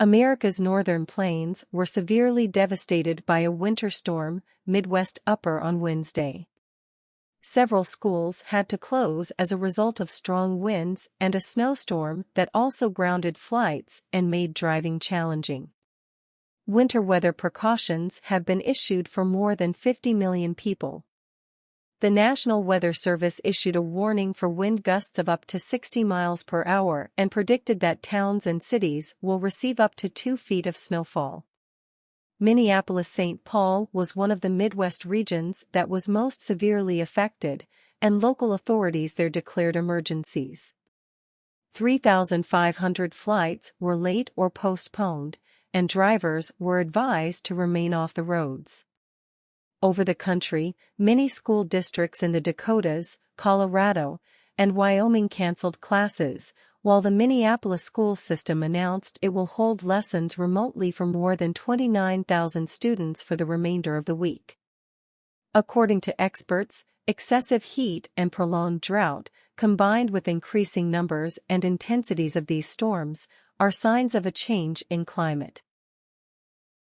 America's northern plains were severely devastated by a winter storm, Midwest Upper on Wednesday. Several schools had to close as a result of strong winds and a snowstorm that also grounded flights and made driving challenging. Winter weather precautions have been issued for more than 50 million people. The National Weather Service issued a warning for wind gusts of up to 60 miles per hour and predicted that towns and cities will receive up to 2 feet of snowfall. Minneapolis-St. Paul was one of the Midwest regions that was most severely affected, and local authorities there declared emergencies. 3,500 flights were late or postponed, and drivers were advised to remain off the roads. Over the country, many school districts in the Dakotas, Colorado, and Wyoming canceled classes, while the Minneapolis school system announced it will hold lessons remotely for more than 29,000 students for the remainder of the week. According to experts, excessive heat and prolonged drought, combined with increasing numbers and intensities of these storms, are signs of a change in climate.